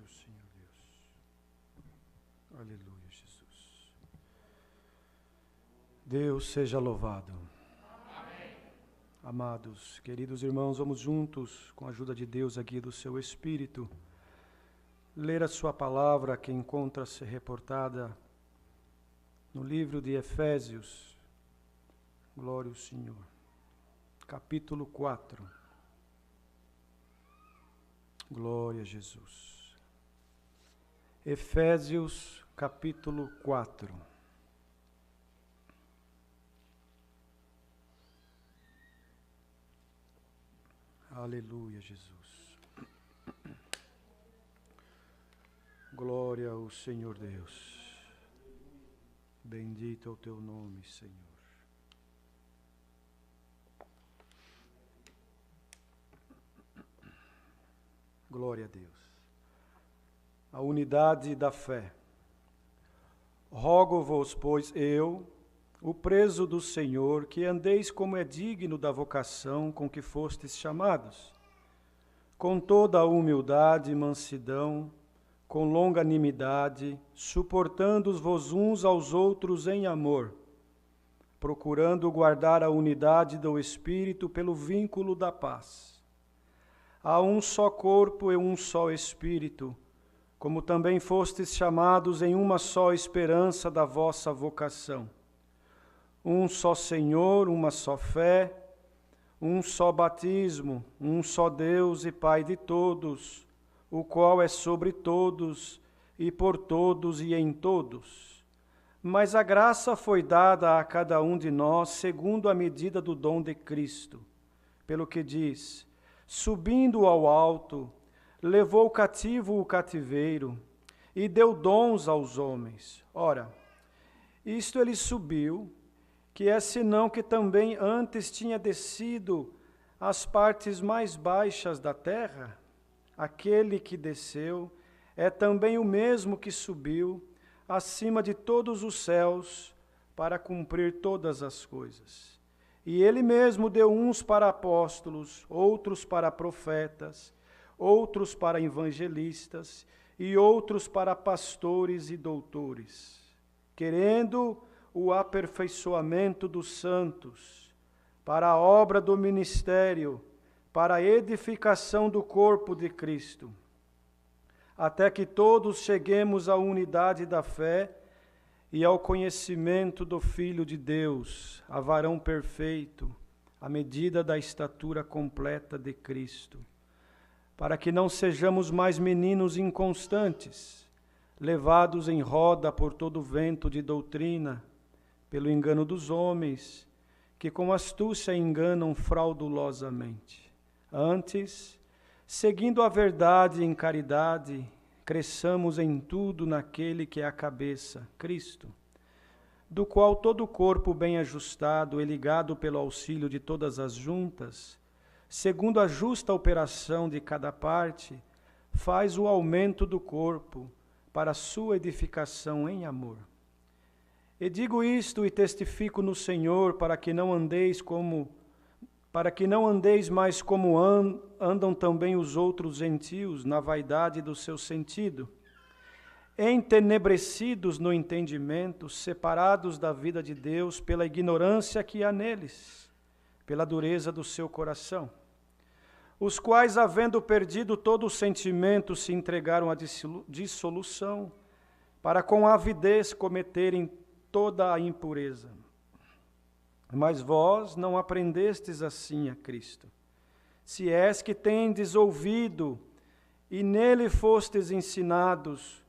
Glória ao Senhor Deus. Aleluia, Jesus. Deus seja louvado. Amém. Amados, queridos irmãos, vamos juntos, com a ajuda de Deus aqui do seu Espírito, ler a sua palavra que encontra-se reportada no livro de Efésios. Glória ao Senhor. Capítulo 4. Glória a Jesus. Efésios, capítulo 4. Aleluia, Jesus. Glória ao Senhor Deus. Bendito é o teu nome, Senhor. Glória a Deus. A unidade da fé. Rogo-vos, pois, eu, o preso do Senhor, que andeis como é digno da vocação com que fostes chamados, com toda a humildade e mansidão, com longanimidade, suportando-vos uns aos outros em amor, procurando guardar a unidade do Espírito pelo vínculo da paz. Há um só corpo e um só Espírito, como também fostes chamados em uma só esperança da vossa vocação. Um só Senhor, uma só fé, um só batismo, um só Deus e Pai de todos, o qual é sobre todos e por todos e em todos. Mas a graça foi dada a cada um de nós segundo a medida do dom de Cristo, pelo que diz: subindo ao alto, levou cativo o cativeiro e deu dons aos homens. Ora, isto ele subiu, que é senão que também antes tinha descido às partes mais baixas da terra. Aquele que desceu é também o mesmo que subiu acima de todos os céus para cumprir todas as coisas. E ele mesmo deu uns para apóstolos, outros para profetas, outros para evangelistas e outros para pastores e doutores, querendo o aperfeiçoamento dos santos, para a obra do ministério, para a edificação do corpo de Cristo, até que todos cheguemos à unidade da fé e ao conhecimento do Filho de Deus, a varão perfeito, à medida da estatura completa de Cristo, para que não sejamos mais meninos inconstantes, levados em roda por todo vento de doutrina, pelo engano dos homens, que com astúcia enganam fraudulosamente. Antes, seguindo a verdade em caridade, cresçamos em tudo naquele que é a cabeça, Cristo, do qual todo o corpo bem ajustado e ligado pelo auxílio de todas as juntas, segundo a justa operação de cada parte, faz o aumento do corpo para a sua edificação em amor. E digo isto e testifico no Senhor, para que não andeis mais como andam também os outros gentios na vaidade do seu sentido, entenebrecidos no entendimento, separados da vida de Deus pela ignorância que há neles, pela dureza do seu coração, os quais, havendo perdido todo o sentimento, se entregaram à dissolução, para com avidez cometerem toda a impureza. Mas vós não aprendestes assim a Cristo. Se és que tendes ouvido e nele fostes ensinados,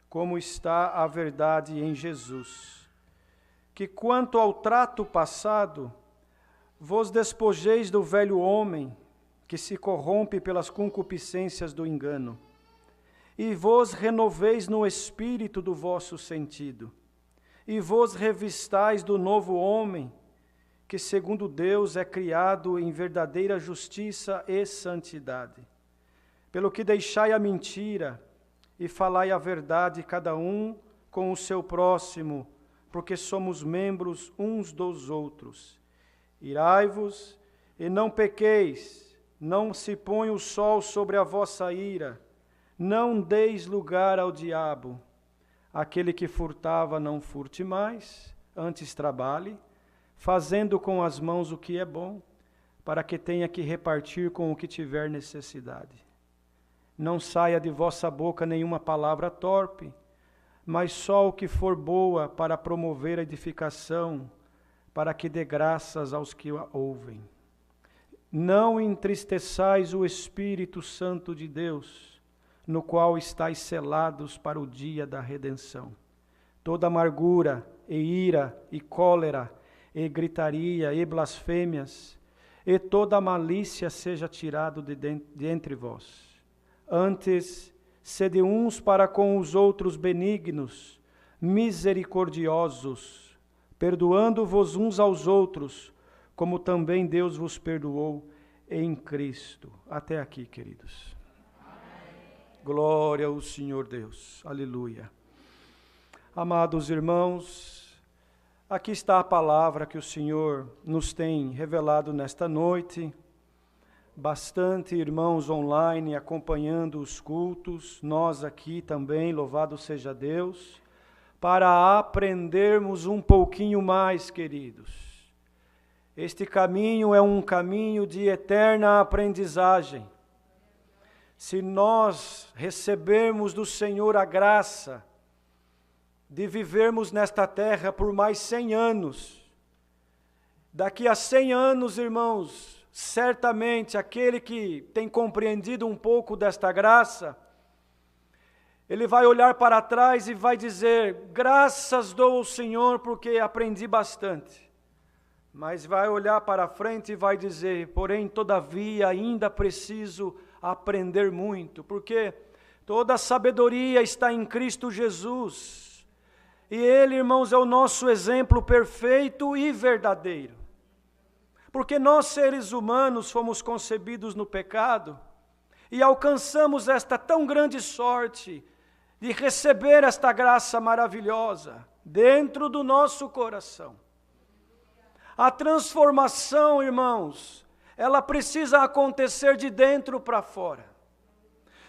como está a verdade em Jesus, que quanto ao trato passado, vos despojeis do velho homem, que se corrompe pelas concupiscências do engano, e vos renoveis no espírito do vosso sentido, e vos revistais do novo homem, que segundo Deus é criado em verdadeira justiça e santidade. Pelo que deixai a mentira e falai a verdade cada um com o seu próximo, porque somos membros uns dos outros. Irai-vos e não pequeis, não se põe o sol sobre a vossa ira, Não deis lugar ao diabo. Aquele que furtava, não furte mais, antes trabalhe, fazendo com as mãos o que é bom, para que tenha que repartir com o que tiver necessidade. Não saia de vossa boca nenhuma palavra torpe, mas só o que for boa para promover a edificação, para que dê graças aos que a ouvem. Não entristeçais o Espírito Santo de Deus, no qual estáis selados para o dia da redenção. Toda amargura, e ira, e cólera, e gritaria, e blasfêmias, e toda malícia seja tirado de entre vós. Antes, sede uns para com os outros benignos, misericordiosos, perdoando-vos uns aos outros, como também Deus vos perdoou em Cristo. Até aqui, queridos. Glória ao Senhor Deus. Aleluia. Amados irmãos, aqui está a palavra que o Senhor nos tem revelado nesta noite. Bastante irmãos online acompanhando os cultos, nós aqui também, louvado seja Deus, para aprendermos um pouquinho mais, queridos. Este caminho é um caminho de eterna aprendizagem. Se nós recebermos do Senhor a graça de vivermos nesta terra por mais 100 anos, daqui a 100 anos, irmãos, certamente aquele que tem compreendido um pouco desta graça, ele vai olhar para trás e vai dizer, graças dou ao Senhor porque aprendi bastante. Mas vai olhar para frente e vai dizer, porém, todavia, ainda preciso aprender muito, porque toda a sabedoria está em Cristo Jesus. E Ele, irmãos, é o nosso exemplo perfeito e verdadeiro. Porque nós, seres humanos, fomos concebidos no pecado e alcançamos esta tão grande sorte de receber esta graça maravilhosa dentro do nosso coração. A transformação, irmãos, ela precisa acontecer de dentro para fora.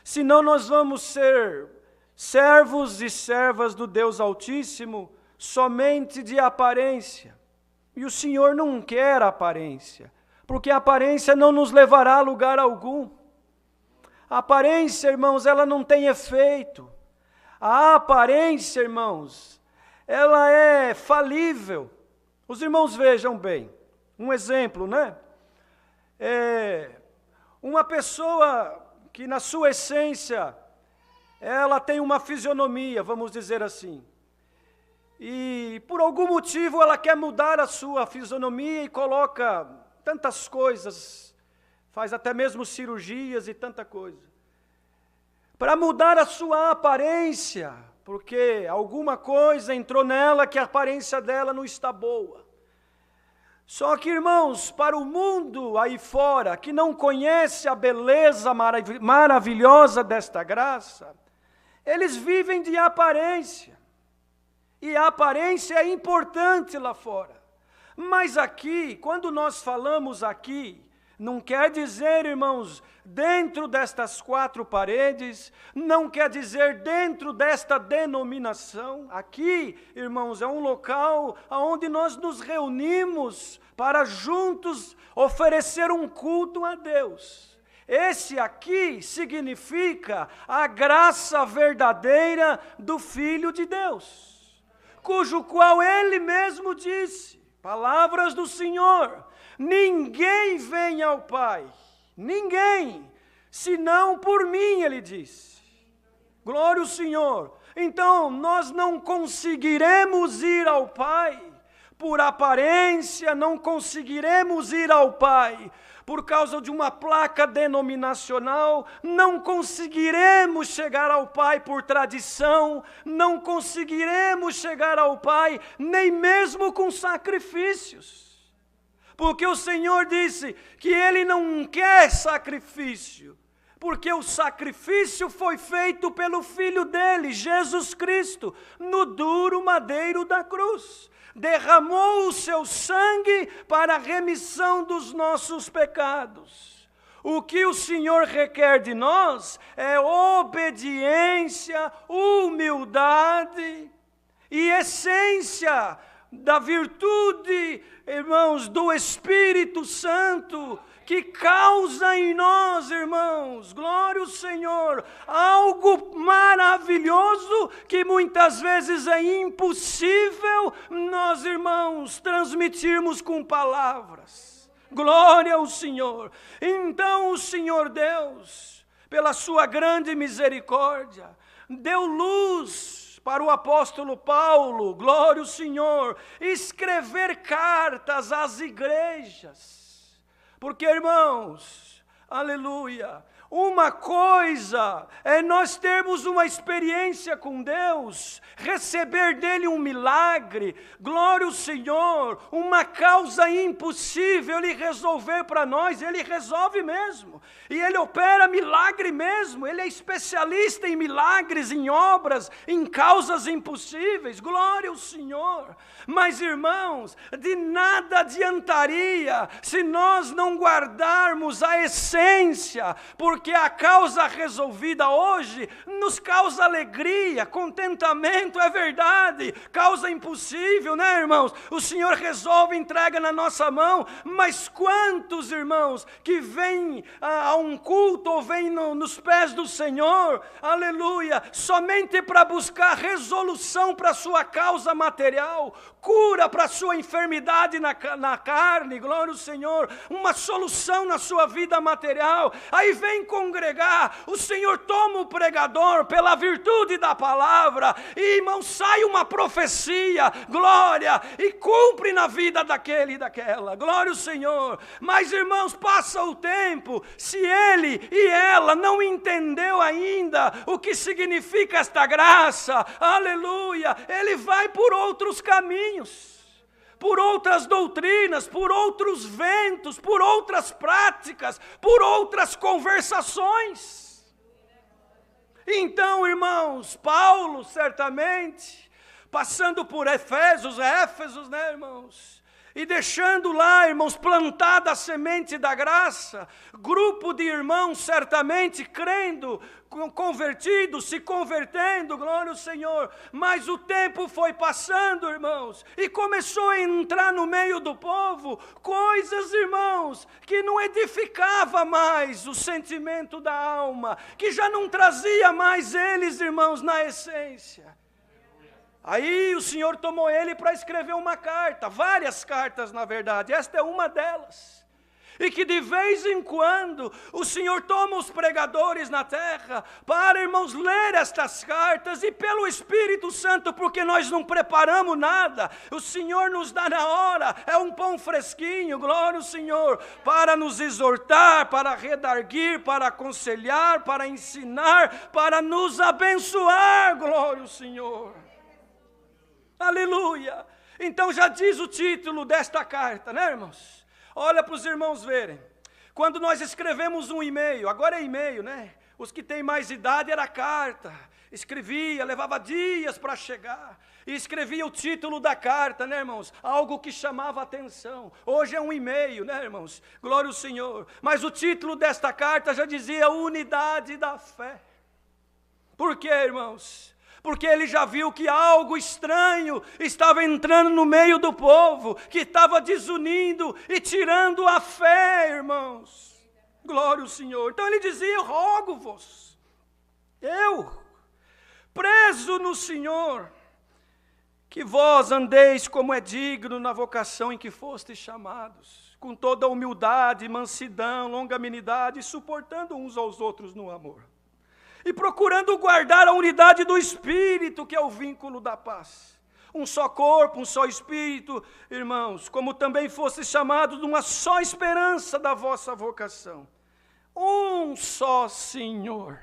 Senão nós vamos ser servos e servas do Deus Altíssimo somente de aparência. E o Senhor não quer aparência, porque a aparência não nos levará a lugar algum. A aparência, irmãos, ela não tem efeito. A aparência, irmãos, ela é falível. Os irmãos vejam bem, um exemplo, né? Uma pessoa que na sua essência, ela tem uma fisionomia, vamos dizer assim. E por algum motivo ela quer mudar a sua fisionomia e coloca tantas coisas, faz até mesmo cirurgias e tanta coisa. Para mudar a sua aparência, porque alguma coisa entrou nela que a aparência dela não está boa. Só que, irmãos, para o mundo aí fora, que não conhece a beleza maravilhosa desta graça, eles vivem de aparência. E a aparência é importante lá fora. Mas aqui, quando nós falamos aqui, não quer dizer, irmãos, dentro destas 4 paredes, não quer dizer dentro desta denominação. Aqui, irmãos, é um local onde nós nos reunimos para juntos oferecer um culto a Deus. Esse aqui significa a graça verdadeira do Filho de Deus, cujo qual Ele mesmo disse, palavras do Senhor, ninguém vem ao Pai, ninguém, senão por mim, Ele disse. Glória ao Senhor. Então, nós não conseguiremos ir ao Pai por aparência, não conseguiremos ir ao Pai por causa de uma placa denominacional, não conseguiremos chegar ao Pai por tradição, não conseguiremos chegar ao Pai nem mesmo com sacrifícios. Porque o Senhor disse que Ele não quer sacrifício, porque o sacrifício foi feito pelo Filho dele, Jesus Cristo, no duro madeiro da cruz. Derramou o seu sangue para a remissão dos nossos pecados. O que o Senhor requer de nós é obediência, humildade e essência da virtude, irmãos, do Espírito Santo, que causa em nós, irmãos, glória ao Senhor, algo maravilhoso que muitas vezes é impossível nós, irmãos, transmitirmos com palavras. Glória ao Senhor. Então o Senhor Deus, pela sua grande misericórdia, deu luz para o apóstolo Paulo, glória ao Senhor, escrever cartas às igrejas. Porque, irmãos, aleluia, uma coisa é nós termos uma experiência com Deus, receber dele um milagre, glória ao Senhor, uma causa impossível ele resolver para nós, ele resolve mesmo, e ele opera milagre mesmo, ele é especialista em milagres, em obras, em causas impossíveis, glória ao Senhor. Mas, irmãos, de nada adiantaria se nós não guardarmos a essência, porque a causa resolvida hoje nos causa alegria, contentamento, é verdade, causa impossível, né, irmãos? O Senhor resolve, entrega na nossa mão, mas quantos, irmãos, que vêm a um culto ou vêm nos pés do Senhor, aleluia, somente para buscar resolução para a sua causa material, cura para a sua enfermidade na carne, glória ao Senhor, uma solução na sua vida material, aí vem congregar, o Senhor toma o pregador pela virtude da palavra, e irmão, sai uma profecia, glória, e cumpre na vida daquele e daquela, glória ao Senhor. Mas, irmãos, passa o tempo, se ele e ela não entendeu ainda o que significa esta graça, aleluia, ele vai por outros caminhos, por outras doutrinas, por outros ventos, por outras práticas, por outras conversações. Então, irmãos, Paulo certamente, passando por Éfesos, né, irmãos, e deixando lá, irmãos, plantada a semente da graça, grupo de irmãos certamente crendo, convertidos, se convertendo, glória ao Senhor, mas o tempo foi passando, irmãos, e começou a entrar no meio do povo coisas, irmãos, que não edificava mais o sentimento da alma, que já não trazia mais eles, irmãos, na essência. Aí o Senhor tomou ele para escrever uma carta, várias cartas na verdade, esta é uma delas. E que de vez em quando o Senhor toma os pregadores na terra para, irmãos, ler estas cartas, e pelo Espírito Santo, porque nós não preparamos nada, o Senhor nos dá na hora, é um pão fresquinho, glória ao Senhor, para nos exortar, para redarguir, para aconselhar, para ensinar, para nos abençoar, glória ao Senhor. Aleluia! Então já diz o título desta carta, né, irmãos? Olha para os irmãos verem. Quando nós escrevemos um e-mail, agora é e-mail, né? Os que têm mais idade era carta. Escrevia, levava dias para chegar. E escrevia o título da carta, né, irmãos? Algo que chamava atenção. Hoje é um e-mail, né, irmãos? Glória ao Senhor. Mas o título desta carta já dizia unidade da fé. Por quê, irmãos? Porque ele já viu que algo estranho estava entrando no meio do povo, que estava desunindo e tirando a fé, irmãos. Glória ao Senhor. Então ele dizia, rogo-vos, eu, preso no Senhor, que vós andeis como é digno na vocação em que fostes chamados, com toda humildade, mansidão, longanimidade, suportando uns aos outros no amor. E procurando guardar a unidade do Espírito, que é o vínculo da paz. Um só corpo, um só Espírito, irmãos, como também fostes chamados de uma só esperança da vossa vocação. Um só Senhor,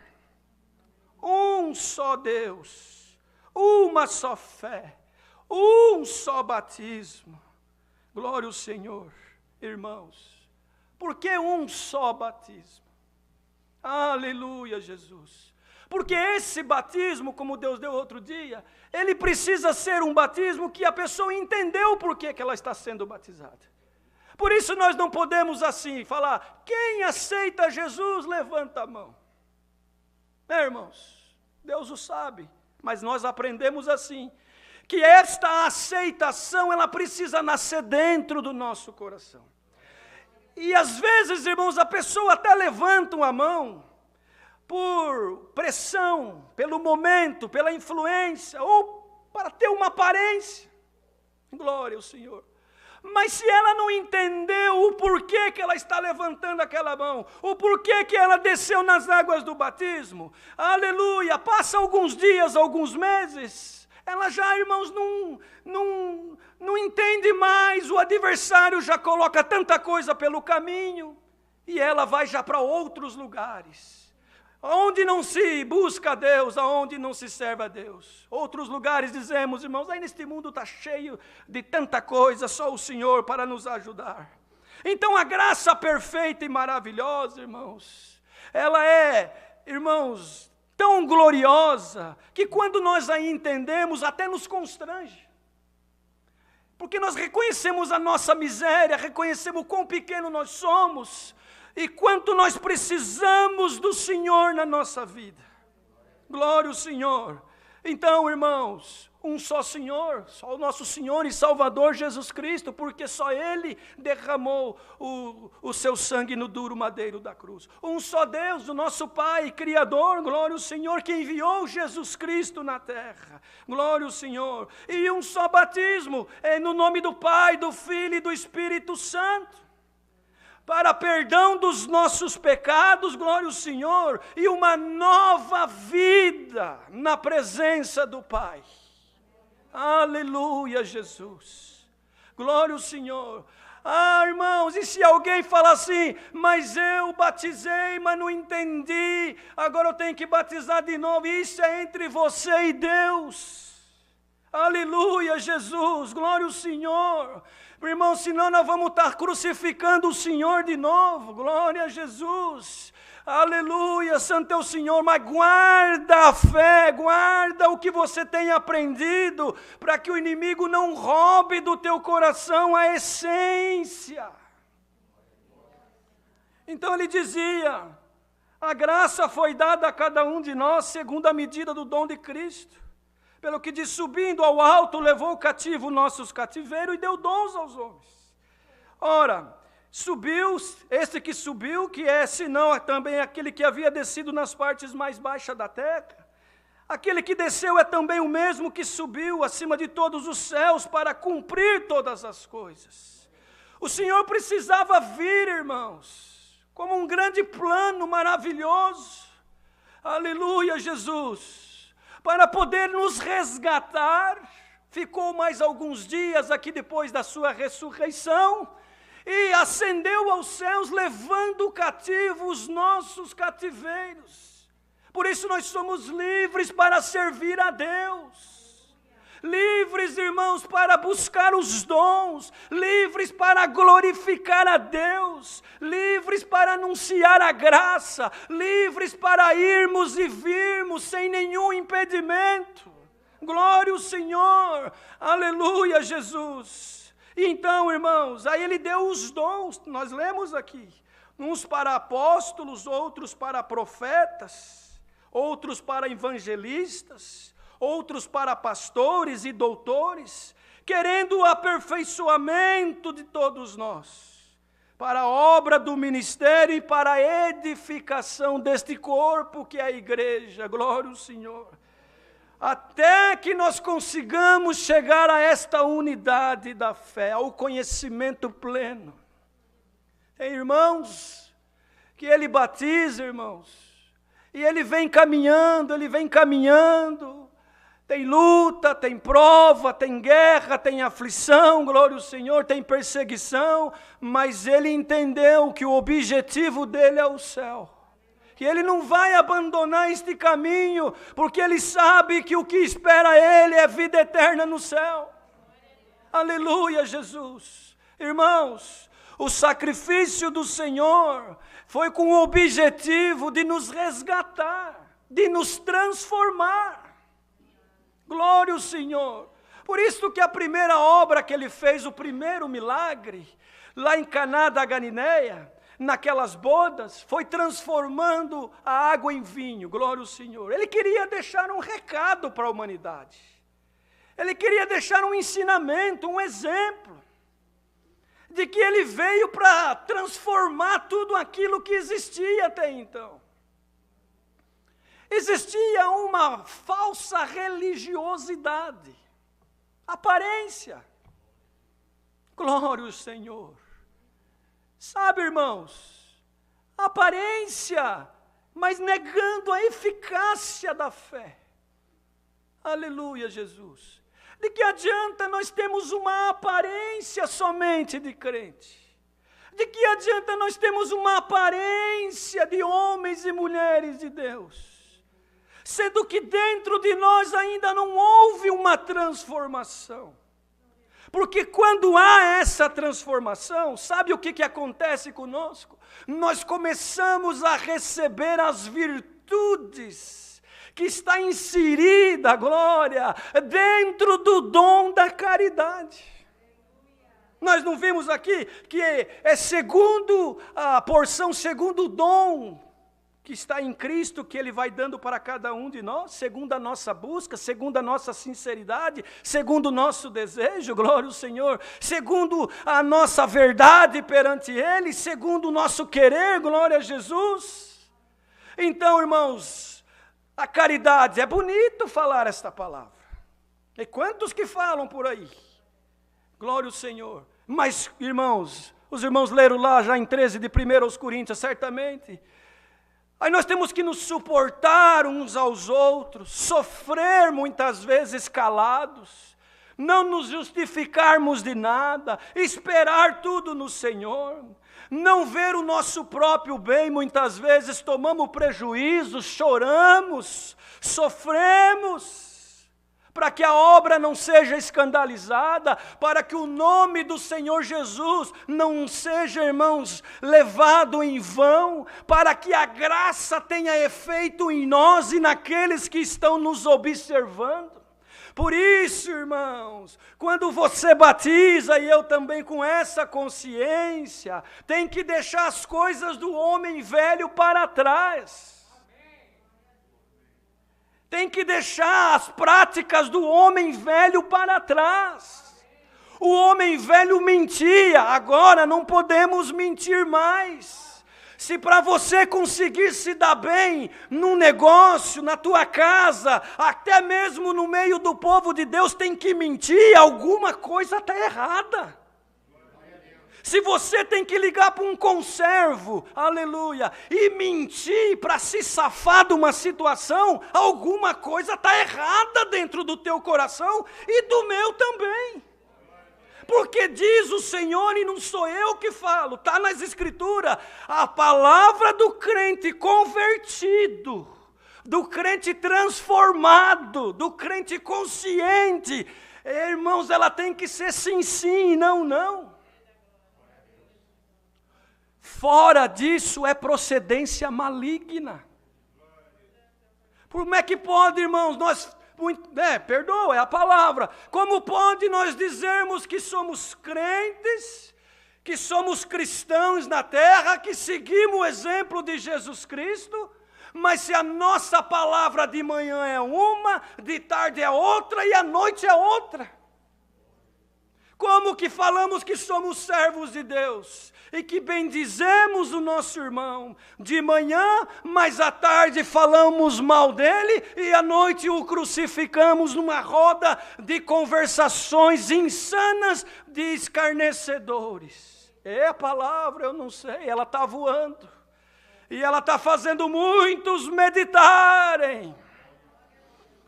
um só Deus, uma só fé, um só batismo. Glória ao Senhor, irmãos. Por que um só batismo? Aleluia, Jesus. Porque esse batismo, como Deus deu outro dia, ele precisa ser um batismo que a pessoa entendeu por que ela está sendo batizada. Por isso nós não podemos assim falar, quem aceita Jesus, levanta a mão. Irmãos, Deus o sabe, mas nós aprendemos assim, que esta aceitação, ela precisa nascer dentro do nosso coração. E às vezes, irmãos, a pessoa até levanta a mão, por pressão, pelo momento, pela influência, ou para ter uma aparência. Glória ao Senhor. Mas se ela não entendeu o porquê que ela está levantando aquela mão, o porquê que ela desceu nas águas do batismo, aleluia, passa alguns dias, alguns meses, ela já, irmãos, não entende mais, o adversário já coloca tanta coisa pelo caminho, e ela vai já para outros lugares. Onde não se busca a Deus, aonde não se serve a Deus. Outros lugares dizemos, irmãos, aí neste mundo está cheio de tanta coisa, só o Senhor para nos ajudar. Então a graça perfeita e maravilhosa, irmãos, ela é, irmãos, tão gloriosa, que quando nós a entendemos, até nos constrange. Porque nós reconhecemos a nossa miséria, reconhecemos o quão pequeno nós somos, e quanto nós precisamos do Senhor na nossa vida. Glória ao Senhor. Então, irmãos, um só Senhor, só o nosso Senhor e Salvador Jesus Cristo, porque só Ele derramou o seu sangue no duro madeiro da cruz. Um só Deus, o nosso Pai, Criador, glória ao Senhor, que enviou Jesus Cristo na terra. Glória ao Senhor. E um só batismo, no nome do Pai, do Filho e do Espírito Santo. Para perdão dos nossos pecados, glória ao Senhor, e uma nova vida na presença do Pai. Aleluia, Jesus. Glória ao Senhor. Irmãos, e se alguém fala assim, mas eu batizei, mas não entendi, agora eu tenho que batizar de novo, isso é entre você e Deus. Aleluia, Jesus, glória ao Senhor. Irmão, senão nós vamos estar crucificando o Senhor de novo. Glória a Jesus. Aleluia, santo é o Senhor. Mas guarda a fé, guarda o que você tem aprendido, para que o inimigo não roube do teu coração a essência. Então ele dizia, a graça foi dada a cada um de nós segundo a medida do dom de Cristo. Pelo que diz, subindo ao alto, levou cativo nossos cativeiros e deu dons aos homens. Ora, subiu, esse que subiu, que é senão também aquele que havia descido nas partes mais baixas da terra. Aquele que desceu é também o mesmo que subiu acima de todos os céus para cumprir todas as coisas. O Senhor precisava vir, irmãos, como um grande plano maravilhoso. Aleluia, Jesus. Para poder nos resgatar, ficou mais alguns dias aqui depois da sua ressurreição, e ascendeu aos céus, levando cativo os nossos cativeiros. Por isso nós somos livres para servir a Deus. Livres, irmãos, para buscar os dons, livres para glorificar a Deus, livres para anunciar a graça, livres para irmos e virmos sem nenhum impedimento. Glória ao Senhor, aleluia, Jesus. E então, irmãos, aí ele deu os dons, nós lemos aqui, uns para apóstolos, outros para profetas, outros para evangelistas, outros para pastores e doutores, querendo o aperfeiçoamento de todos nós, para a obra do ministério e para a edificação deste corpo que é a igreja, glória ao Senhor, até que nós consigamos chegar a esta unidade da fé, ao conhecimento pleno. Tem irmãos que ele batiza, irmãos, e ele vem caminhando, tem luta, tem prova, tem guerra, tem aflição, glória ao Senhor, tem perseguição, mas ele entendeu que o objetivo dele é o céu. Que ele não vai abandonar este caminho, porque ele sabe que o que espera ele é vida eterna no céu. Aleluia, Jesus. Irmãos, o sacrifício do Senhor foi com o objetivo de nos resgatar, de nos transformar. Glória ao Senhor. Por isso que a primeira obra que ele fez, o primeiro milagre, lá em Caná da Galileia, naquelas bodas, foi transformando a água em vinho, glória ao Senhor. Ele queria deixar um recado para a humanidade. Ele queria deixar um ensinamento, um exemplo, de que ele veio para transformar tudo aquilo que existia até então. Existia uma falsa religiosidade, aparência. Glória ao Senhor. Sabe, irmãos, aparência, mas negando a eficácia da fé. Aleluia, Jesus. De que adianta nós termos uma aparência somente de crente? De que adianta nós termos uma aparência de homens e mulheres de Deus? Sendo que dentro de nós ainda não houve uma transformação. Porque quando há essa transformação, sabe o que acontece conosco? Nós começamos a receber as virtudes que está inserida, glória, dentro do dom da caridade. Nós não vimos aqui que é segundo a porção, segundo o dom que está em Cristo, que Ele vai dando para cada um de nós, segundo a nossa busca, segundo a nossa sinceridade, segundo o nosso desejo, glória ao Senhor, segundo a nossa verdade perante Ele, segundo o nosso querer, glória a Jesus. Então, irmãos, a caridade, é bonito falar esta palavra. E quantos que falam por aí? Glória ao Senhor. Mas, irmãos, os irmãos leram lá já em 13 de 1 Coríntios, certamente. Aí nós temos que nos suportar uns aos outros, sofrer muitas vezes calados, não nos justificarmos de nada, esperar tudo no Senhor, não ver o nosso próprio bem, muitas vezes tomamos prejuízo, choramos, sofremos, para que a obra não seja escandalizada, para que o nome do Senhor Jesus não seja, irmãos, levado em vão, para que a graça tenha efeito em nós e naqueles que estão nos observando. Por isso, irmãos, quando você batiza, e eu também com essa consciência, tem que deixar as coisas do homem velho para trás. Tem que deixar as práticas do homem velho para trás. O homem velho mentia, agora não podemos mentir mais. Se para você conseguir se dar bem num negócio, na tua casa, até mesmo no meio do povo de Deus tem que mentir, alguma coisa está errada. Se você tem que ligar para um conservo, aleluia, e mentir para se safar de uma situação, alguma coisa está errada dentro do teu coração e do meu também. Porque diz o Senhor, e não sou eu que falo, está nas Escrituras, a palavra do crente convertido, do crente transformado, do crente consciente, irmãos, ela tem que ser sim, sim, não, não. Fora disso é procedência maligna. Como é que pode, irmãos, perdoa, é a palavra. Como pode nós dizermos que somos crentes, que somos cristãos na terra, que seguimos o exemplo de Jesus Cristo, mas se a nossa palavra de manhã é uma, de tarde é outra e à noite é outra? Como que falamos que somos servos de Deus e que bendizemos o nosso irmão de manhã, mas à tarde falamos mal dele e à noite o crucificamos numa roda de conversações insanas de escarnecedores? É a palavra, eu não sei, ela está voando e ela está fazendo muitos meditarem.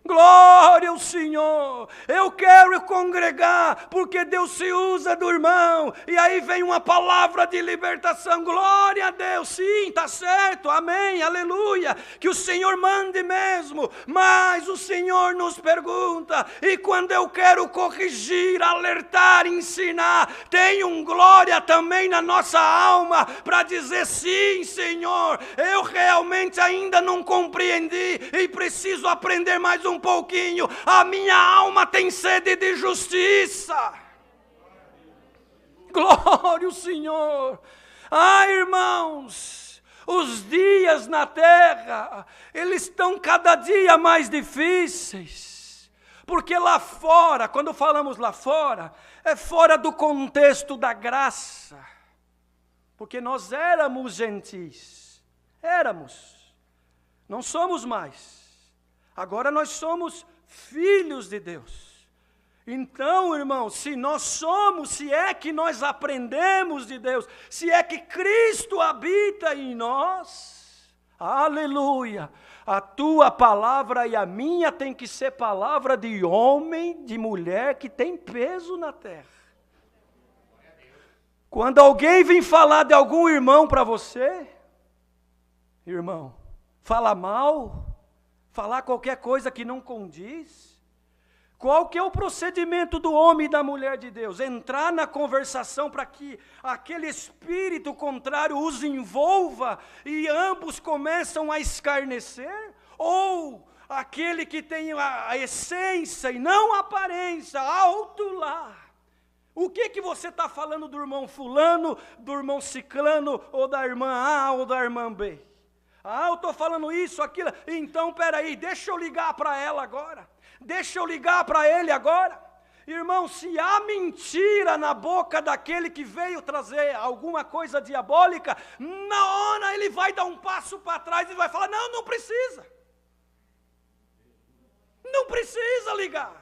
Glória ao Senhor, eu quero congregar, porque Deus se usa do irmão, e aí vem uma palavra de libertação, glória a Deus, sim, está certo, amém, aleluia, que o Senhor mande mesmo, mas o Senhor nos pergunta, e quando eu quero corrigir, alertar, ensinar, tem um glória também na nossa alma, para dizer sim, Senhor, eu realmente ainda não compreendi, e preciso aprender mais um pouquinho, a minha alma tem sede de justiça. Glória ao Senhor. Ah, irmãos, os dias na terra, eles estão cada dia mais difíceis. Porque lá fora, quando falamos lá fora, é fora do contexto da graça. Porque nós éramos gentis. Éramos. Não somos mais. Agora nós somos filhos de Deus. Então, irmãos, se nós somos, se é que nós aprendemos de Deus, se é que Cristo habita em nós, aleluia, a tua palavra e a minha tem que ser palavra de homem, de mulher que tem peso na terra. Quando alguém vem falar de algum irmão para você, irmão, fala mal, falar qualquer coisa que não condiz, qual que é o procedimento do homem e da mulher de Deus? Entrar na conversação para que aquele espírito contrário os envolva e ambos começam a escarnecer? Ou aquele que tem a essência e não a aparência, alto lá? O que você está falando do irmão fulano, do irmão ciclano, ou da irmã A ou da irmã B? Ah, eu estou falando isso, aquilo. Então, peraí, deixa eu ligar para ela agora. Deixa eu ligar para ele agora. Irmão, se há mentira na boca daquele que veio trazer alguma coisa diabólica, na hora ele vai dar um passo para trás e vai falar, não precisa. Não precisa ligar.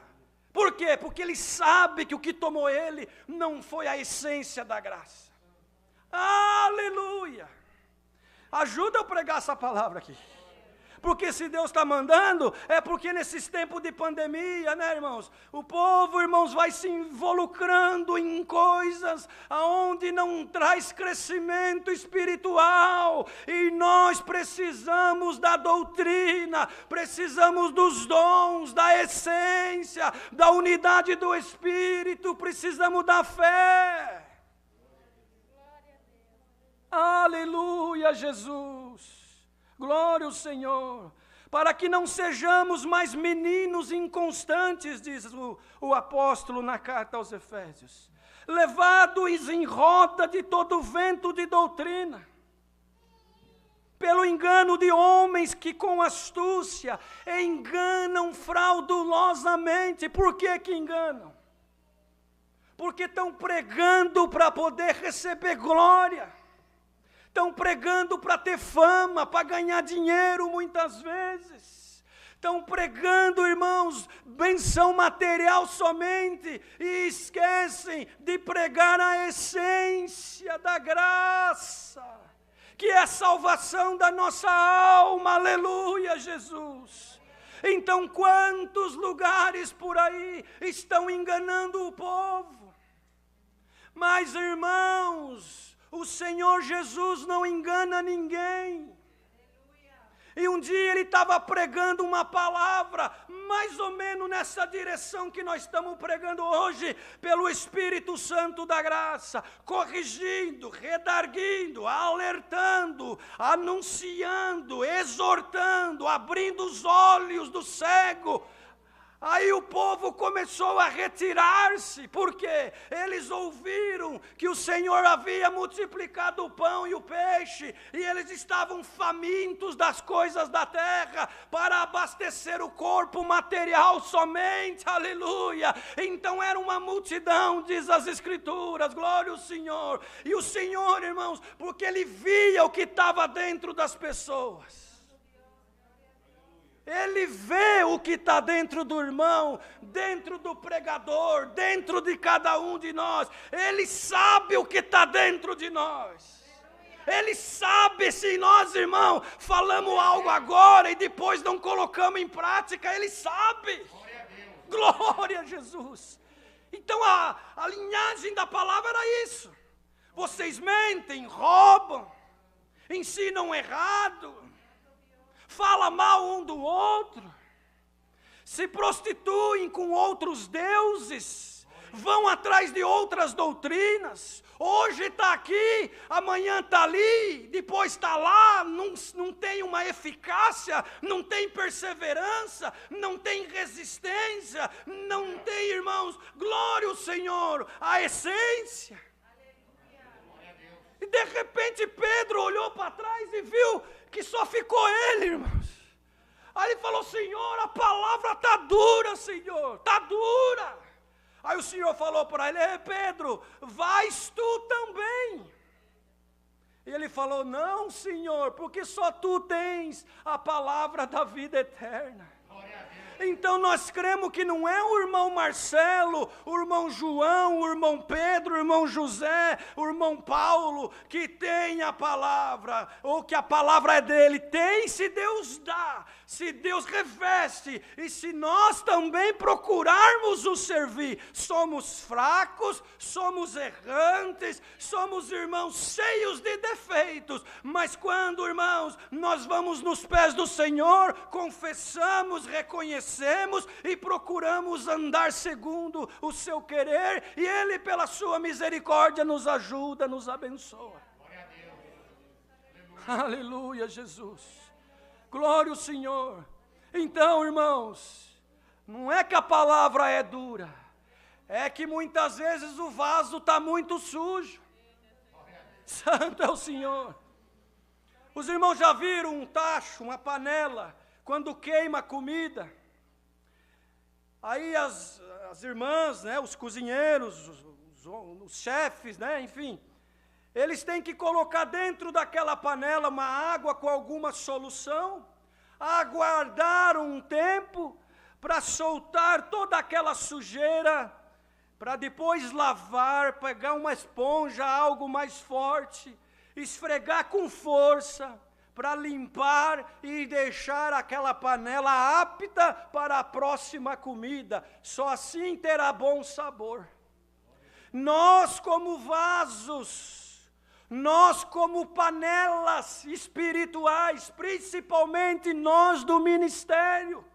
Por quê? Porque ele sabe que o que tomou ele não foi a essência da graça. Aleluia. Ajuda eu a pregar essa palavra aqui. Porque se Deus está mandando, é porque nesses tempos de pandemia, né, irmãos? O povo, irmãos, vai se involucrando em coisas aonde não traz crescimento espiritual. E nós precisamos da doutrina, precisamos dos dons, da essência, da unidade do Espírito, precisamos da fé. Aleluia, Jesus. Glória ao Senhor, para que não sejamos mais meninos inconstantes, diz o apóstolo na carta aos Efésios, levados em roda de todo vento de doutrina, pelo engano de homens que com astúcia enganam fraudulosamente. Por que enganam? Porque estão pregando para poder receber glória. Estão pregando para ter fama, para ganhar dinheiro muitas vezes. Estão pregando, irmãos, benção material somente. E esquecem de pregar a essência da graça, que é a salvação da nossa alma. Aleluia, Jesus. Então, quantos lugares por aí estão enganando o povo? Mas, irmãos, o Senhor Jesus não engana ninguém. E um dia ele estava pregando uma palavra, mais ou menos nessa direção que nós estamos pregando hoje, pelo Espírito Santo da graça, corrigindo, redarguindo, alertando, anunciando, exortando, abrindo os olhos do cego. Aí o povo começou a retirar-se, porque eles ouviram que o Senhor havia multiplicado o pão e o peixe, e eles estavam famintos das coisas da terra, para abastecer o corpo material somente, aleluia. Então era uma multidão, diz as Escrituras, glória ao Senhor. E o Senhor, irmãos, porque Ele via o que estava dentro das pessoas. Ele vê o que está dentro do irmão, dentro do pregador, dentro de cada um de nós. Ele sabe o que está dentro de nós. Ele sabe se nós, irmão, falamos algo agora e depois não colocamos em prática. Ele sabe. Glória a Jesus. Então a linhagem da palavra era isso. Vocês mentem, roubam, ensinam errado, fala mal um do outro, se prostituem com outros deuses, vão atrás de outras doutrinas. Hoje está aqui, amanhã está ali, depois está lá, não tem uma eficácia, não tem perseverança, não tem resistência, não tem, irmãos, glória ao Senhor, a essência. E de repente Pedro olhou para trás e viu que só ficou ele, irmãos. Aí ele falou: Senhor, a palavra está dura, Senhor, está dura. Aí o Senhor falou para ele: Pedro, vais tu também. E ele falou: não, Senhor, porque só tu tens a palavra da vida eterna. Então nós cremos que não é o irmão Marcelo, o irmão João, o irmão Pedro, o irmão José, o irmão Paulo que tem a palavra, ou que a palavra é dele. Tem se Deus dá, se Deus reveste, e se nós também procurarmos o servir. Somos fracos, somos errantes, somos irmãos cheios de defeitos, mas quando, irmãos, nós vamos nos pés do Senhor, confessamos, reconhecemos e procuramos andar segundo o seu querer, e Ele, pela sua misericórdia, nos ajuda, nos abençoa. Glória a Deus. Aleluia, Jesus. Glória ao Senhor. Então, irmãos, não é que a palavra é dura, é que muitas vezes o vaso está muito sujo. Santo é o Senhor. Os irmãos já viram um tacho, uma panela, quando queima a comida? Aí as irmãs, né, os cozinheiros, os chefes, né, enfim, eles têm que colocar dentro daquela panela uma água com alguma solução, aguardar um tempo para soltar toda aquela sujeira, para depois lavar, pegar uma esponja, algo mais forte, esfregar com força, para limpar e deixar aquela panela apta para a próxima comida. Só assim terá bom sabor. Nós como vasos, nós como panelas espirituais, principalmente nós do ministério,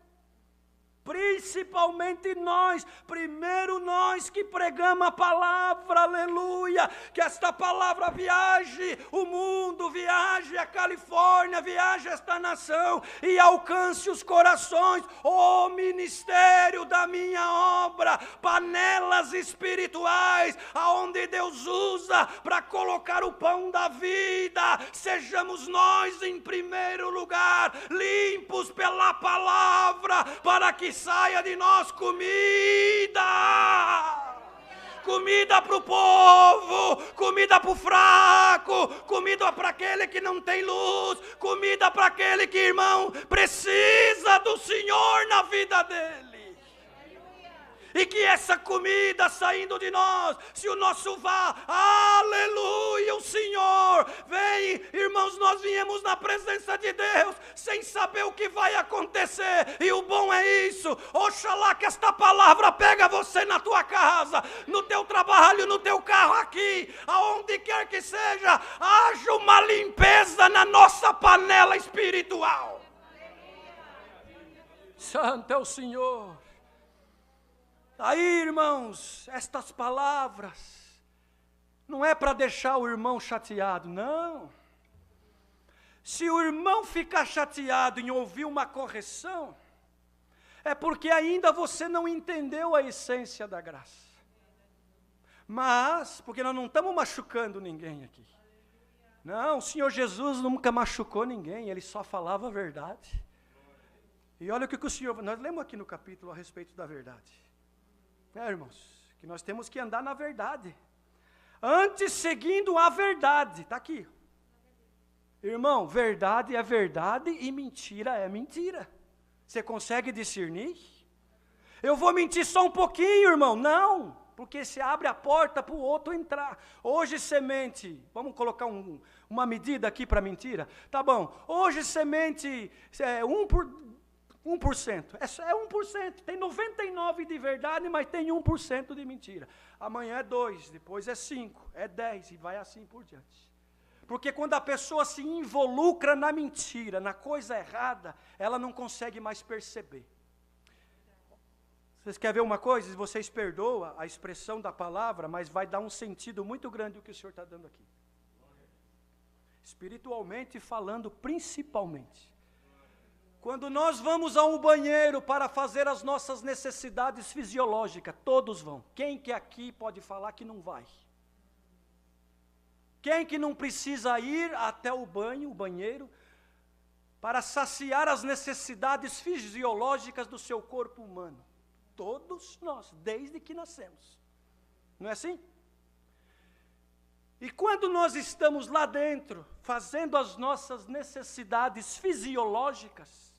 principalmente nós, primeiro nós que pregamos a palavra, aleluia, que esta palavra viaje o mundo, viaje a Califórnia, viaje esta nação e alcance os corações. O ministério da minha obra, panelas espirituais, aonde Deus usa para colocar o pão da vida, sejamos nós em primeiro lugar, limpos pela palavra, para que saia de nós comida para o povo, comida para o fraco, comida para aquele que não tem luz, comida para aquele que, irmão, precisa do Senhor na vida dele. E que essa comida saindo de nós, se o nosso aleluia, o Senhor vem, irmãos, nós viemos na presença de Deus, sem saber o que vai acontecer, e o bom é isso, oxalá que esta palavra pega você na tua casa, no teu trabalho, no teu carro aqui, aonde quer que seja, haja uma limpeza na nossa panela espiritual. Santo é o Senhor. Aí, irmãos, estas palavras não é para deixar o irmão chateado, não. Se o irmão ficar chateado em ouvir uma correção, é porque ainda você não entendeu a essência da graça. Mas, porque nós não estamos machucando ninguém aqui. Não, o Senhor Jesus nunca machucou ninguém, Ele só falava a verdade. E olha o que o Senhor, nós lemos aqui no capítulo a respeito da verdade. Irmãos, que nós temos que andar na verdade, antes seguindo a verdade, está aqui. Irmão, verdade é verdade e mentira é mentira. Você consegue discernir? Eu vou mentir só um pouquinho, irmão. Não, porque se abre a porta para o outro entrar. Hoje semente, vamos colocar uma medida aqui para mentira? Tá bom, hoje semente 1%, é 1%, tem 99% de verdade, mas tem 1% de mentira. Amanhã é 2%, depois é 5%, é 10% e vai assim por diante. Porque quando a pessoa se involucra na mentira, na coisa errada, ela não consegue mais perceber. Vocês querem ver uma coisa? Vocês perdoam a expressão da palavra, mas vai dar um sentido muito grande o que o Senhor está dando aqui. Espiritualmente falando, principalmente. Quando nós vamos a um banheiro para fazer as nossas necessidades fisiológicas, todos vão. Quem que aqui pode falar que não vai? Quem que não precisa ir até o banheiro, para saciar as necessidades fisiológicas do seu corpo humano? Todos nós, desde que nascemos. Não é assim? E quando nós estamos lá dentro, fazendo as nossas necessidades fisiológicas,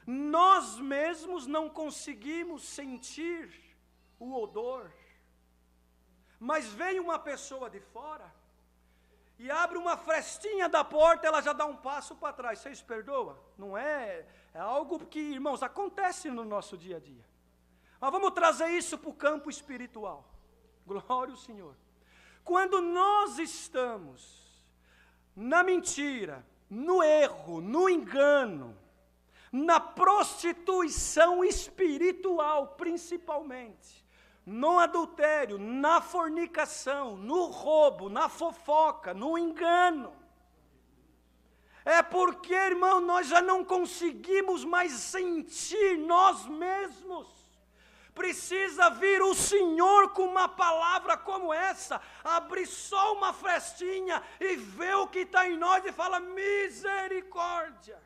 nós mesmos não conseguimos sentir o odor. Mas vem uma pessoa de fora e abre uma frestinha da porta, ela já dá um passo para trás. Vocês perdoam? Não é? É algo que, irmãos, acontece no nosso dia a dia. Mas vamos trazer isso para o campo espiritual. Glória ao Senhor. Quando nós estamos na mentira, no erro, no engano, na prostituição espiritual, principalmente, no adultério, na fornicação, no roubo, na fofoca, no engano, é porque, irmão, nós já não conseguimos mais sentir nós mesmos. Precisa vir o Senhor com uma palavra como essa, abrir só uma frestinha e ver o que está em nós e fala misericórdia.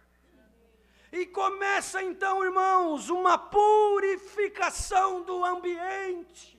E começa então, irmãos, uma purificação do ambiente.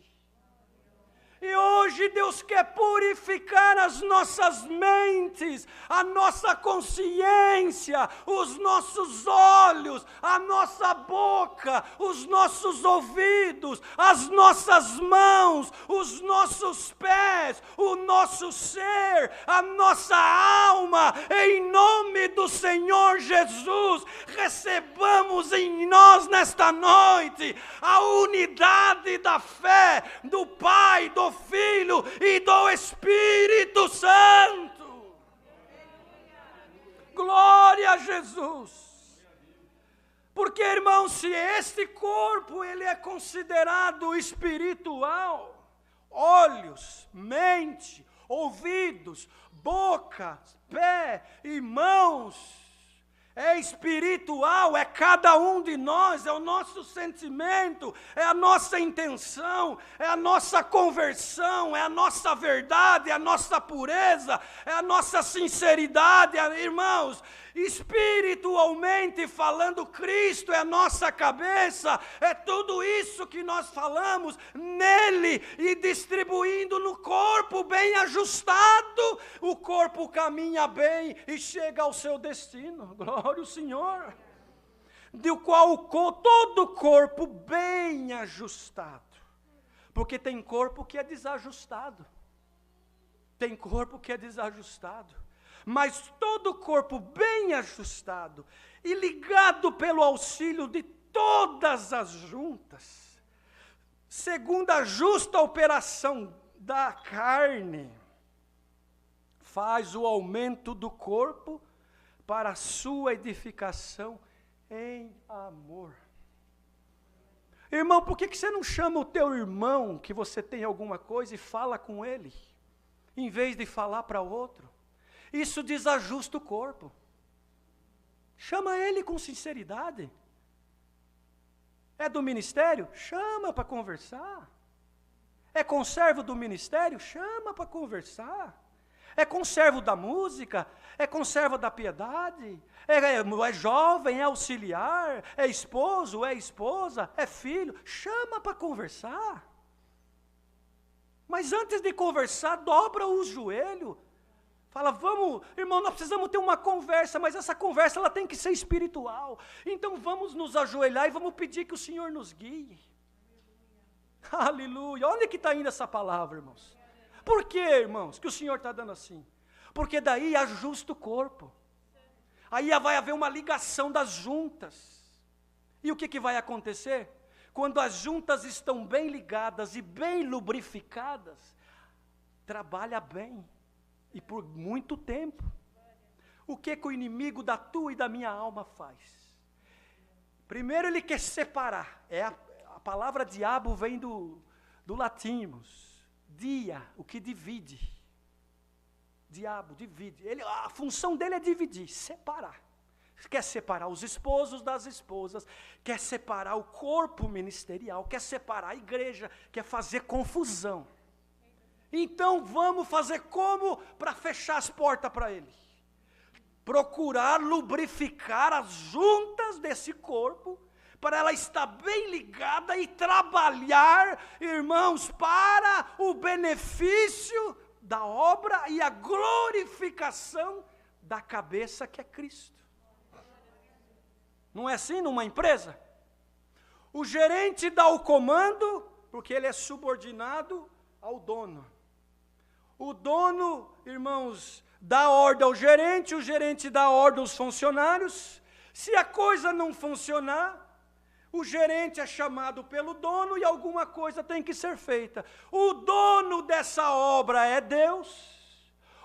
E hoje Deus quer purificar as nossas mentes, a nossa consciência, os nossos olhos, a nossa boca, os nossos ouvidos, as nossas mãos, os nossos pés, o nosso ser, a nossa alma. Em nome do Senhor Jesus, recebamos em nós nesta noite a unidade da fé do Pai, do Filho e do Espírito Santo. Glória a Jesus. Porque, irmão, se este corpo ele é considerado espiritual, olhos, mente, ouvidos, boca, pé e mãos, é espiritual, é cada um de nós, é o nosso sentimento, é a nossa intenção, é a nossa conversão, é a nossa verdade, é a nossa pureza, é a nossa sinceridade, irmãos. Espiritualmente falando, Cristo é a nossa cabeça, é tudo isso que nós falamos nele e distribuindo no corpo bem ajustado, o corpo caminha bem e chega ao seu destino. Glória ao Senhor. Do qual todo o corpo bem ajustado, porque tem corpo que é desajustado, tem corpo que é desajustado. Mas todo o corpo bem ajustado e ligado pelo auxílio de todas as juntas, segundo a justa operação da carne, faz o aumento do corpo para a sua edificação em amor. Irmão, por que você não chama o teu irmão que você tem alguma coisa e fala com ele, em vez de falar para outro? Isso desajusta o corpo. Chama ele com sinceridade. É do ministério? Chama para conversar. É conservo do ministério? Chama para conversar. É conservo da música? É conservo da piedade? É jovem? É auxiliar? É esposo? É esposa? É filho? Chama para conversar. Mas antes de conversar, dobra os joelhos. Fala, vamos, irmão, nós precisamos ter uma conversa, mas essa conversa ela tem que ser espiritual. Então vamos nos ajoelhar e vamos pedir que o Senhor nos guie. Aleluia. Onde que está indo essa palavra, irmãos? Por que, irmãos, que o Senhor está dando assim? Porque daí ajusta o corpo. Aí vai haver uma ligação das juntas. E o que vai acontecer? Quando as juntas estão bem ligadas e bem lubrificadas, trabalha bem. E por muito tempo. O que o inimigo da tua e da minha alma faz? Primeiro ele quer separar. A palavra diabo vem do latim, irmãos. Dia, o que divide. Diabo, divide. A função dele é dividir, separar. Quer separar os esposos das esposas, quer separar o corpo ministerial, quer separar a igreja, quer fazer confusão. Então vamos fazer como para fechar as portas para ele? Procurar lubrificar as juntas desse corpo, para ela estar bem ligada e trabalhar, irmãos, para o benefício da obra e a glorificação da cabeça que é Cristo. Não é assim numa empresa? O gerente dá o comando, porque ele é subordinado ao dono. O dono, irmãos, dá ordem ao gerente, o gerente dá ordem aos funcionários. Se a coisa não funcionar, o gerente é chamado pelo dono e alguma coisa tem que ser feita. O dono dessa obra é Deus.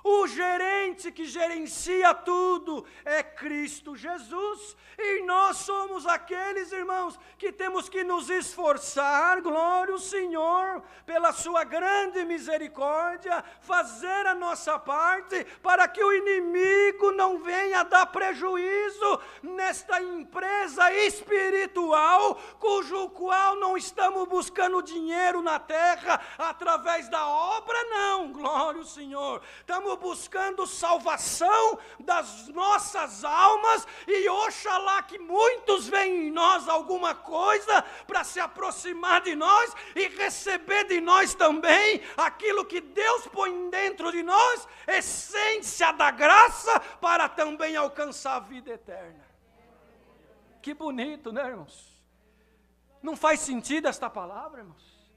O gerente que gerencia tudo é Cristo Jesus, e nós somos aqueles, irmãos, que temos que nos esforçar, glória ao Senhor, pela sua grande misericórdia, fazer a nossa parte, para que o inimigo não venha dar prejuízo nesta empresa espiritual, cujo qual não estamos buscando dinheiro na terra, através da obra, não, glória ao Senhor, estamos buscando salvação das nossas almas, e oxalá que muitos veem em nós alguma coisa para se aproximar de nós e receber de nós também aquilo que Deus põe dentro de nós, essência da graça, para também alcançar a vida eterna. Que bonito, né, irmãos? Não faz sentido esta palavra, irmãos?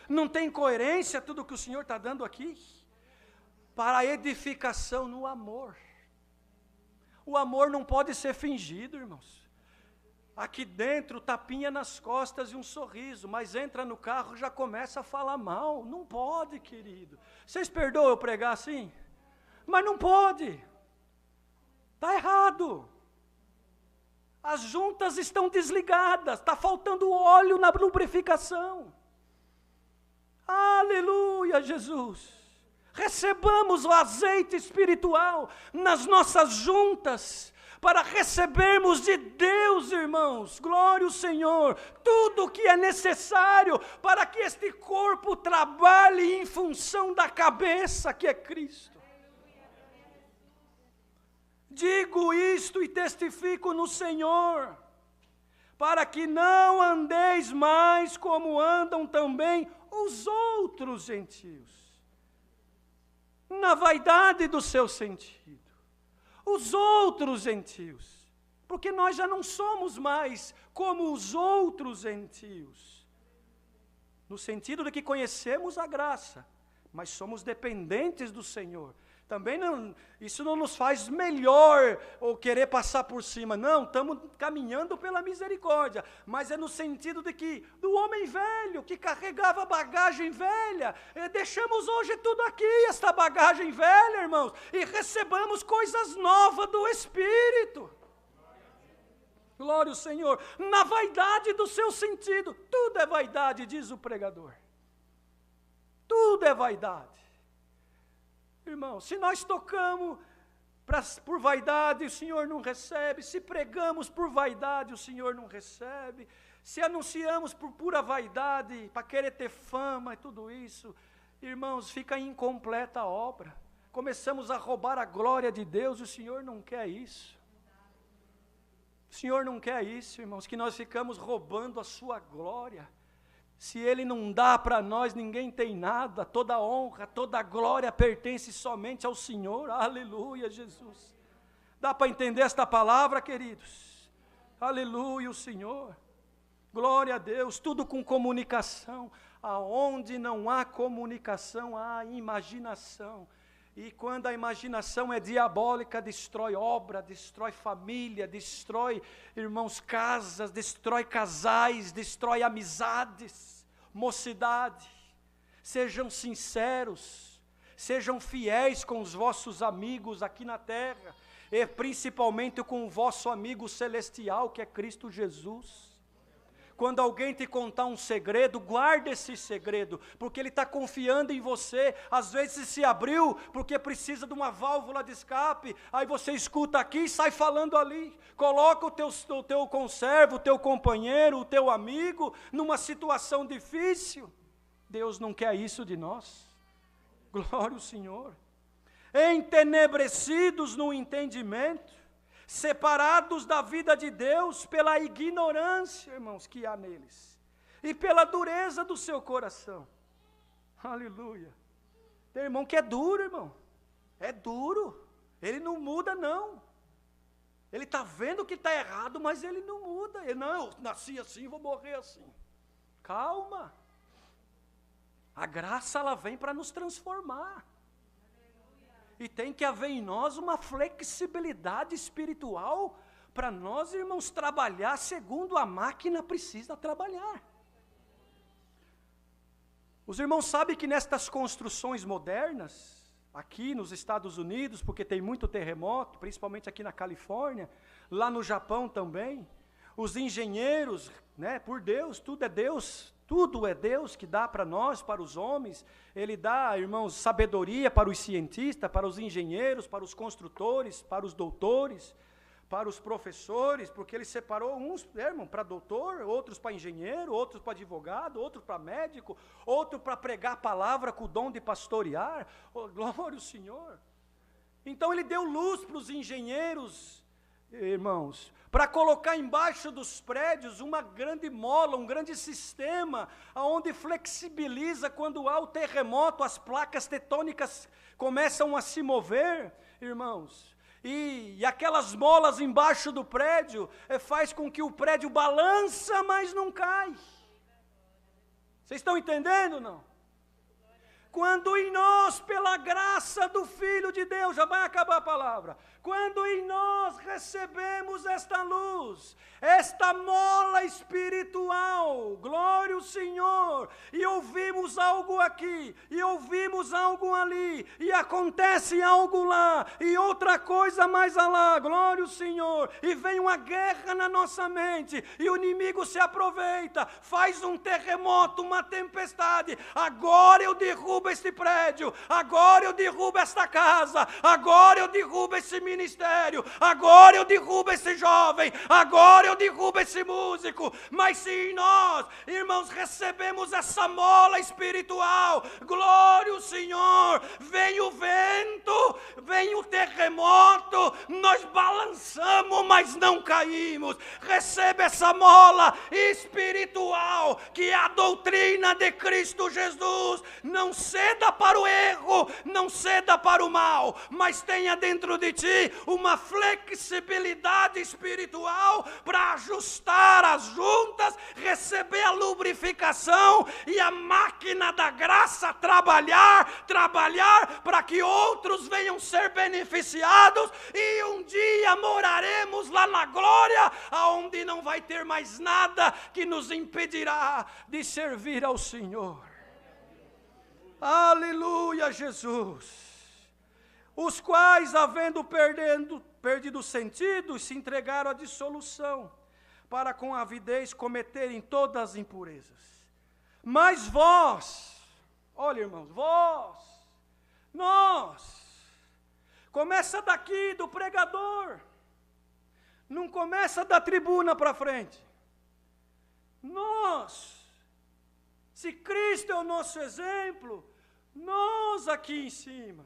Não tem coerência tudo que o Senhor está dando aqui? Para a edificação no amor. O amor não pode ser fingido, irmãos. Aqui dentro, tapinha nas costas e um sorriso, mas entra no carro e já começa a falar mal. Não pode, querido. Vocês perdoam eu pregar assim? Mas não pode. Está errado. As juntas estão desligadas, está faltando óleo na lubrificação. Aleluia, Jesus. Recebamos o azeite espiritual nas nossas juntas, para recebermos de Deus, irmãos, glória ao Senhor, tudo o que é necessário para que este corpo trabalhe em função da cabeça que é Cristo. Digo isto e testifico no Senhor, para que não andeis mais como andam também os outros gentios, na vaidade do seu sentido. Os outros gentios, porque nós já não somos mais como os outros gentios, no sentido de que conhecemos a graça, mas somos dependentes do Senhor. Também não, isso não nos faz melhor ou querer passar por cima, não, estamos caminhando pela misericórdia, mas é no sentido de que do homem velho, que carregava bagagem velha, deixamos hoje tudo aqui, esta bagagem velha, irmãos, e recebamos coisas novas do Espírito. Glória ao Senhor, na vaidade do seu sentido. Tudo é vaidade, diz o pregador. Tudo é vaidade. Irmão, se nós tocamos por vaidade, o Senhor não recebe. Se pregamos por vaidade, o Senhor não recebe. Se anunciamos por pura vaidade, para querer ter fama e tudo isso, irmãos, fica incompleta a obra. Começamos a roubar a glória de Deus, e o Senhor não quer isso. O Senhor não quer isso, irmãos, que nós ficamos roubando a sua glória. Se Ele não dá para nós, ninguém tem nada. Toda honra, toda glória pertence somente ao Senhor. Aleluia, Jesus. Dá para entender esta palavra, queridos? Aleluia, o Senhor. Glória a Deus, tudo com comunicação. Aonde não há comunicação, há imaginação. E quando a imaginação é diabólica, destrói obra, destrói família, destrói, irmãos, casas, destrói casais, destrói amizades, mocidade. Sejam sinceros, sejam fiéis com os vossos amigos aqui na terra, e principalmente com o vosso amigo celestial, que é Cristo Jesus. Quando alguém te contar um segredo, guarde esse segredo, porque ele está confiando em você. Às vezes se abriu porque precisa de uma válvula de escape, aí você escuta aqui e sai falando ali. Coloca o teu conservo, o teu companheiro, o teu amigo numa situação difícil. Deus não quer isso de nós. Glória ao Senhor. Entenebrecidos no entendimento, separados da vida de Deus pela ignorância, irmãos, que há neles, e pela dureza do seu coração. Aleluia. Tem irmão que é duro, irmão. É duro. Ele não muda, não. Ele está vendo que está errado, mas ele não muda. Ele, não, eu nasci assim, vou morrer assim. Calma. A graça, ela vem para nos transformar. E tem que haver em nós uma flexibilidade espiritual para nós, irmãos, trabalhar segundo a máquina precisa trabalhar. Os irmãos sabem que nestas construções modernas, aqui nos Estados Unidos, porque tem muito terremoto, principalmente aqui na Califórnia, lá no Japão também, os engenheiros, né, por Deus, tudo é Deus que dá para nós, para os homens. Ele dá, irmãos, sabedoria para os cientistas, para os engenheiros, para os construtores, para os doutores, para os professores, porque ele separou uns, irmão, para doutor, outros para engenheiro, outros para advogado, outros para médico, outro para pregar a palavra com o dom de pastorear. Oh, glória ao Senhor. Então ele deu luz para os engenheiros, irmãos, para colocar embaixo dos prédios uma grande mola, um grande sistema, onde flexibiliza quando há o terremoto, as placas tectônicas começam a se mover, irmãos. E aquelas molas embaixo do prédio faz com que o prédio balança, mas não cai. Vocês estão entendendo, não? Quando em nós, pela graça do Filho de Deus, já vai acabar a palavra, quando em nós recebemos esta luz, esta mola espiritual, glória ao Senhor, e ouvimos algo aqui, e ouvimos algo ali, e acontece algo lá, e outra coisa mais lá, glória ao Senhor, e vem uma guerra na nossa mente, e o inimigo se aproveita, faz um terremoto, uma tempestade, agora eu derrubo este prédio, agora eu derrubo esta casa, agora eu derrubo esse ministério, agora eu derrubo esse jovem, agora eu derrubo esse músico. Mas se em nós, irmãos, recebemos essa mola espiritual, glória ao Senhor, vem o vento, vem o terremoto, nós balançamos, mas não caímos. Recebe essa mola espiritual, que é a doutrina de Cristo Jesus. Não ceda para o erro, não ceda para o mal, mas tenha dentro de ti uma flexibilidade espiritual para ajustar as juntas, receber a lubrificação e a máquina da graça trabalhar para que outros venham ser beneficiados, e um dia moraremos lá na glória, aonde não vai ter mais nada que nos impedirá de servir ao Senhor. Aleluia, Jesus. Os quais, havendo perdido o sentido, se entregaram à dissolução, para com avidez cometerem todas as impurezas. Mas vós, olha, irmãos, nós, começa daqui do pregador, não começa da tribuna para frente. Nós, se Cristo é o nosso exemplo, nós aqui em cima,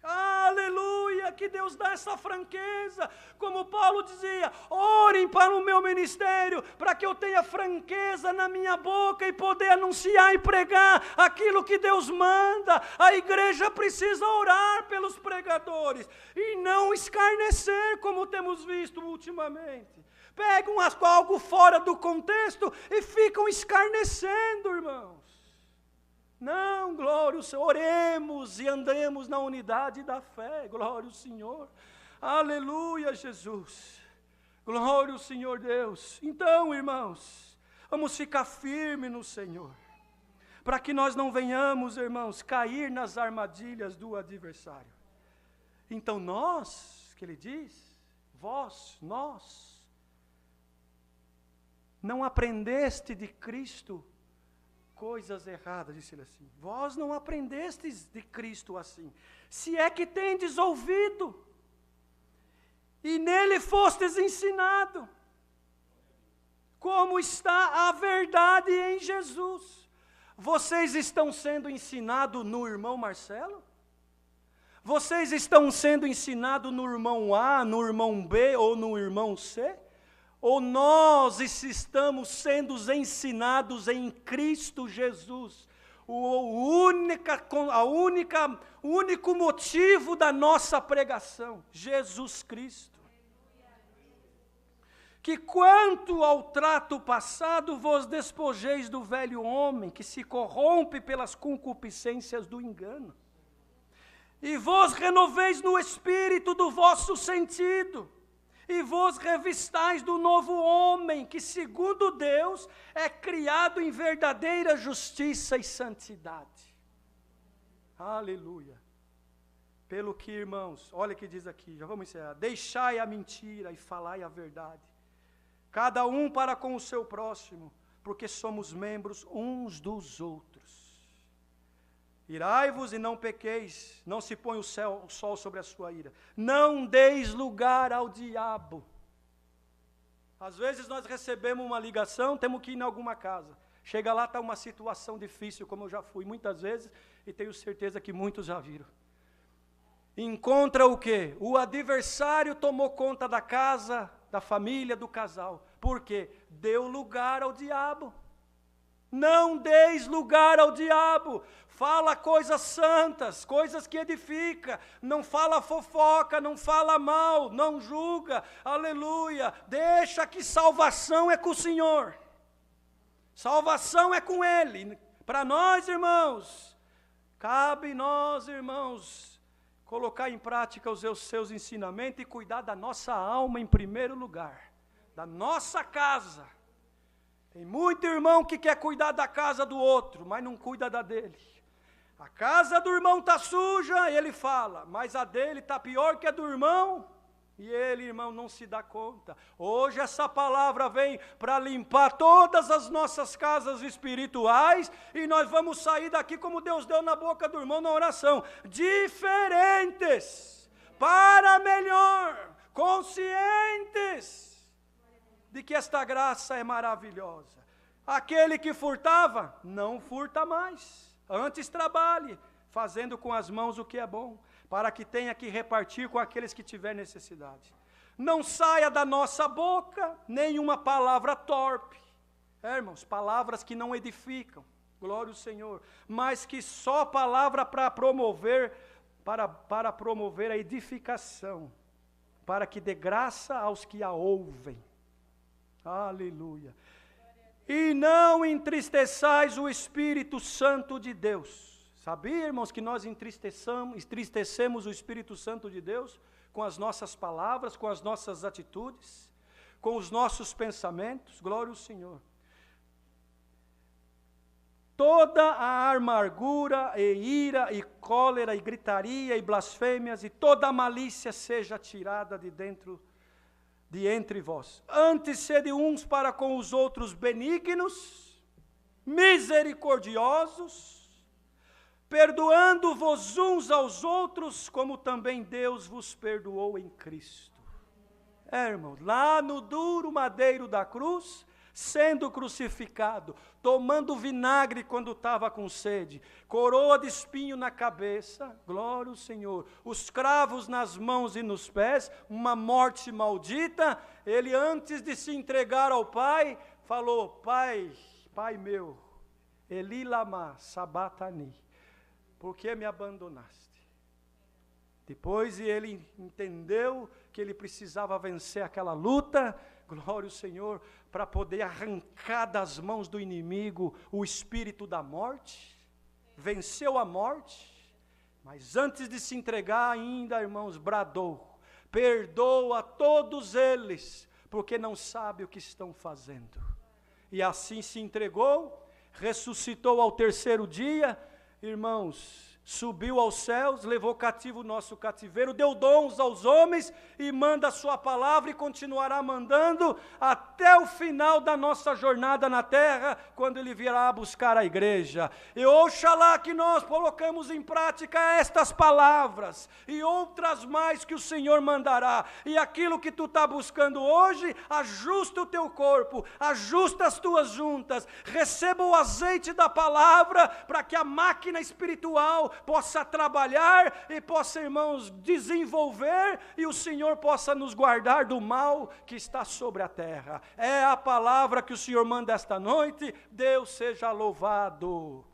aleluia, que Deus dá essa franqueza, como Paulo dizia, orem para o meu ministério, para que eu tenha franqueza na minha boca e poder anunciar e pregar aquilo que Deus manda. A igreja precisa orar pelos pregadores, e não escarnecer, como temos visto ultimamente. Pegam algo fora do contexto e ficam escarnecendo, irmãos. Não, glória ao Senhor, oremos e andemos na unidade da fé, glória ao Senhor, aleluia, Jesus, glória ao Senhor Deus. Então, irmãos, vamos ficar firmes no Senhor, para que nós não venhamos, irmãos, cair nas armadilhas do adversário. Então nós, que ele diz, nós, não aprendeste de Cristo coisas erradas, disse ele assim. Vós não aprendestes de Cristo assim, se é que tendes ouvido, e nele fostes ensinado, como está a verdade em Jesus. Vocês estão sendo ensinados no irmão Marcelo? Vocês estão sendo ensinados no irmão A, no irmão B ou no irmão C? Ou nós estamos sendo ensinados em Cristo Jesus? O único motivo da nossa pregação, Jesus Cristo. Que quanto ao trato passado, vos despojeis do velho homem, que se corrompe pelas concupiscências do engano. E vos renoveis no espírito do vosso sentido, e vos revistais do novo homem, que segundo Deus é criado em verdadeira justiça e santidade. Aleluia. Pelo que, irmãos, olha o que diz aqui, já vamos encerrar. Deixai a mentira e falai a verdade, cada um para com o seu próximo, porque somos membros uns dos outros. Irai-vos e não pequeis, não se põe o sol sobre a sua ira. Não deis lugar ao diabo. Às vezes nós recebemos uma ligação, temos que ir em alguma casa. Chega lá, está uma situação difícil, como eu já fui muitas vezes, e tenho certeza que muitos já viram. Encontra o quê? O adversário tomou conta da casa, da família, do casal. Por quê? Deu lugar ao diabo. Não deis lugar ao diabo. Fala coisas santas, coisas que edificam. Não fala fofoca, não fala mal, não julga. Aleluia. Deixa que salvação é com o Senhor. Salvação é com Ele. Para nós, irmãos, cabe nós, irmãos, colocar em prática os seus ensinamentos e cuidar da nossa alma em primeiro lugar. Da nossa casa. Tem muito irmão que quer cuidar da casa do outro, mas não cuida da dele. A casa do irmão está suja, ele fala, mas a dele está pior que a do irmão, e ele, irmão, não se dá conta. Hoje essa palavra vem para limpar todas as nossas casas espirituais, e nós vamos sair daqui como Deus deu na boca do irmão na oração, diferentes, para melhor, conscientes de que esta graça é maravilhosa. Aquele que furtava, não furta mais. Antes trabalhe, fazendo com as mãos o que é bom, para que tenha que repartir com aqueles que tiver necessidade. Não saia da nossa boca nenhuma palavra torpe. Irmãos, palavras que não edificam, glória ao Senhor, mas que só palavra para promover a edificação, para que dê graça aos que a ouvem. Aleluia. E não entristeçais o Espírito Santo de Deus. Sabia, irmãos, que nós entristecemos o Espírito Santo de Deus com as nossas palavras, com as nossas atitudes, com os nossos pensamentos? Glória ao Senhor. Toda a amargura e ira e cólera e gritaria e blasfêmias e toda a malícia seja tirada de entre vós. Antes sede uns para com os outros benignos, misericordiosos, perdoando-vos uns aos outros, como também Deus vos perdoou em Cristo. Irmãos, lá no duro madeiro da cruz, sendo crucificado, tomando vinagre quando estava com sede, coroa de espinho na cabeça, glória ao Senhor, os cravos nas mãos e nos pés, uma morte maldita, ele antes de se entregar ao Pai, falou, Pai meu, Eli lama sabatani, por que me abandonaste? Depois ele entendeu que ele precisava vencer aquela luta, glória ao Senhor, para poder arrancar das mãos do inimigo o espírito da morte, venceu a morte, mas antes de se entregar ainda, irmãos, bradou, perdoa todos eles, porque não sabe o que estão fazendo, e assim se entregou, ressuscitou ao terceiro dia, irmãos, subiu aos céus, levou cativo o nosso cativeiro, deu dons aos homens e manda a sua palavra e continuará mandando até o final da nossa jornada na terra, quando ele virá buscar a igreja. E oxalá que nós colocamos em prática estas palavras e outras mais que o Senhor mandará. E aquilo que tu está buscando hoje, ajusta o teu corpo, ajusta as tuas juntas, receba o azeite da palavra para que a máquina espiritual possa trabalhar e possa, irmãos, desenvolver e o Senhor possa nos guardar do mal que está sobre a terra. É a palavra que o Senhor manda esta noite. Deus seja louvado.